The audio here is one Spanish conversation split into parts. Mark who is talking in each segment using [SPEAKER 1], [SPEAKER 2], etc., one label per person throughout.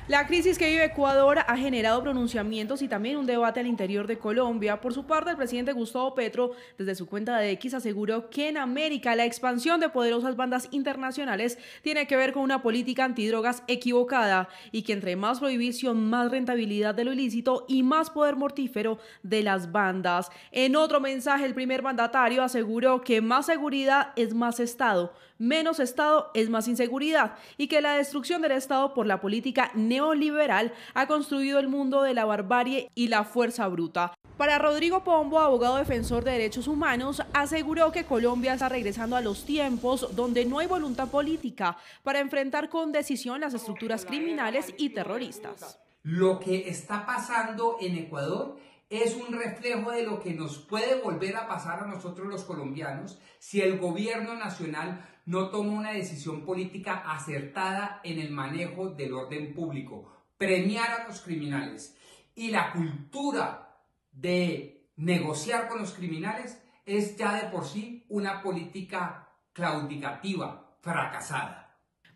[SPEAKER 1] La crisis que vive Ecuador ha generado pronunciamientos y también un debate al interior de Colombia. Por su parte, el presidente Gustavo Petro, desde su cuenta de X, aseguró que en América la expansión de poderosas bandas internacionales tiene que ver con una política antidrogas equivocada y que entre más prohibición, más rentabilidad de lo ilícito y más poder mortífero de las bandas. En otro mensaje, el primer mandatario aseguró que más seguridad es más Estado, menos Estado es más inseguridad y que la destrucción del Estado por la política neoliberal ha construido el mundo de la barbarie y la fuerza bruta. Para Rodrigo Pombo, abogado defensor de derechos humanos, aseguró que Colombia está regresando a los tiempos donde no hay voluntad política para enfrentar con decisión las estructuras criminales y terroristas.
[SPEAKER 2] Lo que está pasando en Ecuador es un reflejo de lo que nos puede volver a pasar a nosotros los colombianos si el gobierno nacional no toma una decisión política acertada en el manejo del orden público, premiar a los criminales. Y la cultura de negociar con los criminales es ya de por sí una política claudicativa, fracasada.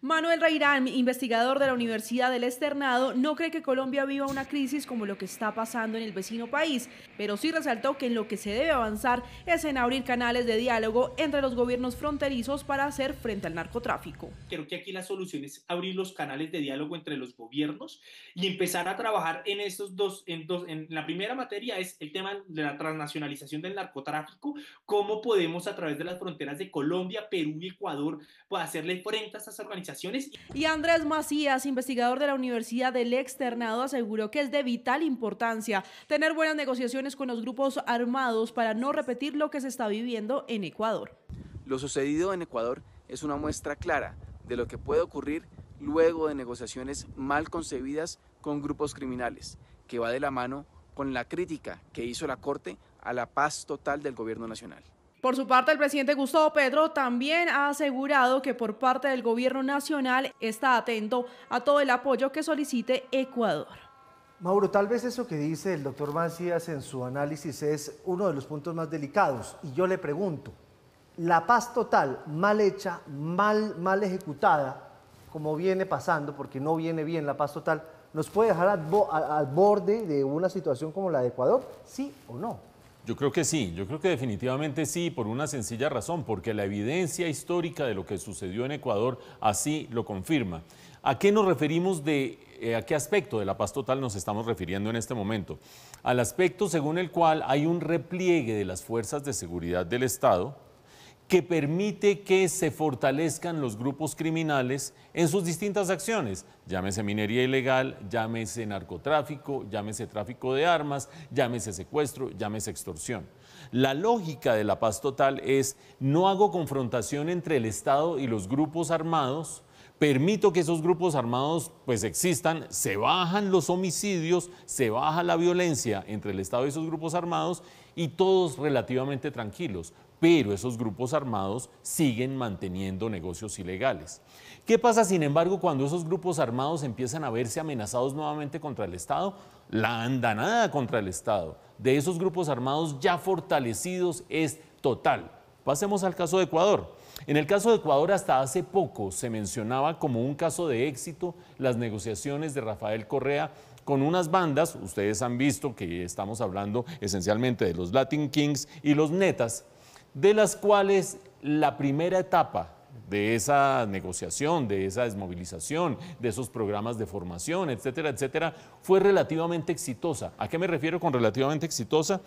[SPEAKER 1] Manuel Reirán, investigador de la Universidad del Externado, no cree que Colombia viva una crisis como lo que está pasando en el vecino país, pero sí resaltó que en lo que se debe avanzar es en abrir canales de diálogo entre los gobiernos fronterizos para hacer frente al narcotráfico.
[SPEAKER 3] Creo que aquí la solución es abrir los canales de diálogo entre los gobiernos y empezar a trabajar en estos en la primera materia es el tema de la transnacionalización del narcotráfico, cómo podemos a través de las fronteras de Colombia, Perú y Ecuador hacerle frente a estas organizaciones.
[SPEAKER 1] Y Andrés Macías, investigador de la Universidad del Externado, aseguró que es de vital importancia tener buenas negociaciones con los grupos armados para no repetir lo que se está viviendo en Ecuador.
[SPEAKER 4] Lo sucedido en Ecuador es una muestra clara de lo que puede ocurrir luego de negociaciones mal concebidas con grupos criminales, que va de la mano con la crítica que hizo la Corte a la paz total del gobierno nacional.
[SPEAKER 1] Por su parte, el presidente Gustavo Petro también ha asegurado que por parte del gobierno nacional está atento a todo el apoyo que solicite Ecuador.
[SPEAKER 5] Mauro, tal vez eso que dice el doctor Macías en su análisis es uno de los puntos más delicados. Y yo le pregunto, la paz total, mal hecha, mal ejecutada, como viene pasando, porque no viene bien la paz total, ¿nos puede dejar al borde de una situación como la de Ecuador? ¿Sí o no?
[SPEAKER 6] Yo creo que sí, yo creo que definitivamente sí, por una sencilla razón, porque la evidencia histórica de lo que sucedió en Ecuador así lo confirma. ¿A qué nos referimos a qué aspecto de la paz total nos estamos refiriendo en este momento? Al aspecto según el cual hay un repliegue de las fuerzas de seguridad del Estado que permite que se fortalezcan los grupos criminales en sus distintas acciones, llámese minería ilegal, llámese narcotráfico, llámese tráfico de armas, llámese secuestro, llámese extorsión. La lógica de la paz total es: no hago confrontación entre el Estado y los grupos armados, permito que esos grupos armados pues existan, se bajan los homicidios, se baja la violencia entre el Estado y esos grupos armados y todos relativamente tranquilos. Pero esos grupos armados siguen manteniendo negocios ilegales. ¿Qué pasa, sin embargo, cuando esos grupos armados empiezan a verse amenazados nuevamente contra el Estado? La andanada contra el Estado de esos grupos armados ya fortalecidos es total. Pasemos al caso de Ecuador. En el caso de Ecuador, hasta hace poco se mencionaba como un caso de éxito las negociaciones de Rafael Correa con unas bandas. Ustedes han visto que estamos hablando esencialmente de los Latin Kings y los Netas, de las cuales la primera etapa de esa negociación, de esa desmovilización, de esos programas de formación, etcétera, etcétera, fue relativamente exitosa. ¿A qué me refiero con relativamente exitosa?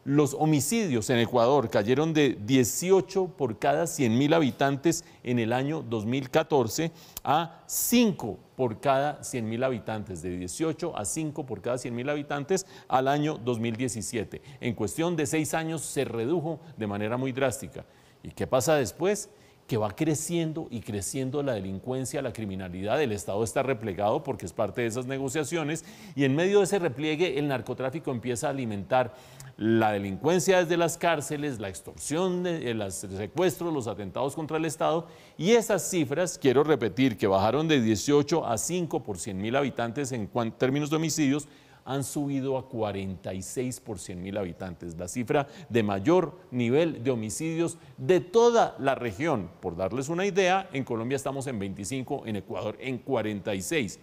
[SPEAKER 6] Los homicidios en Ecuador cayeron de 18 por cada 100.000 habitantes en el año 2014 a 5 por cada 100.000 habitantes, de 18 a 5 por cada 100.000 habitantes al año 2017. En cuestión de 6 años se redujo de manera muy drástica. ¿Y qué pasa después? Que va creciendo y creciendo la delincuencia, la criminalidad. El Estado está replegado porque es parte de esas negociaciones y en medio de ese repliegue el narcotráfico empieza a alimentar la delincuencia desde las cárceles, la extorsión, los secuestros, los atentados contra el Estado, y esas cifras, quiero repetir, que bajaron de 18 a 5 por 100.000 habitantes en términos de homicidios, han subido a 46 por 100.000 habitantes, la cifra de mayor nivel de homicidios de toda la región. Por darles una idea, en Colombia estamos en 25, en Ecuador en 46.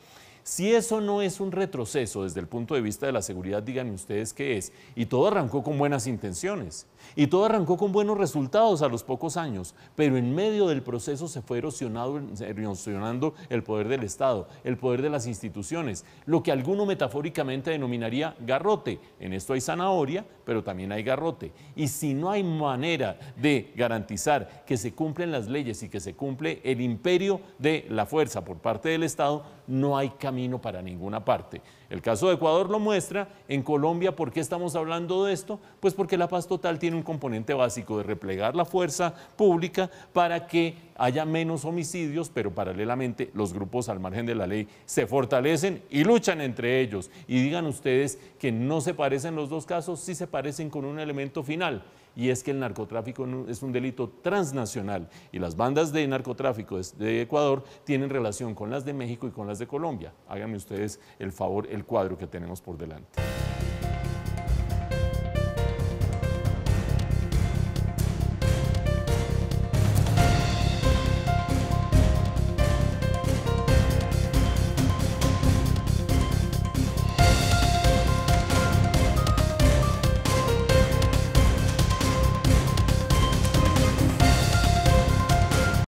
[SPEAKER 6] Si eso no es un retroceso desde el punto de vista de la seguridad, díganme ustedes qué es. Y todo arrancó con buenas intenciones, y todo arrancó con buenos resultados a los pocos años, pero en medio del proceso se fue erosionando el poder del Estado, el poder de las instituciones, lo que alguno metafóricamente denominaría garrote. En esto hay zanahoria, pero también hay garrote. Y si no hay manera de garantizar que se cumplen las leyes y que se cumple el imperio de la fuerza por parte del Estado, no hay camino para ninguna parte. El caso de Ecuador lo muestra. En Colombia, ¿por qué estamos hablando de esto? Pues porque la paz total tiene un componente básico de replegar la fuerza pública para que haya menos homicidios, pero paralelamente los grupos al margen de la ley se fortalecen y luchan entre ellos. Y digan ustedes que no se parecen los dos casos, sí se parecen con un elemento final, y es que el narcotráfico es un delito transnacional y las bandas de narcotráfico de Ecuador tienen relación con las de México y con las de Colombia. Háganme ustedes el favor, el cuadro que tenemos por delante.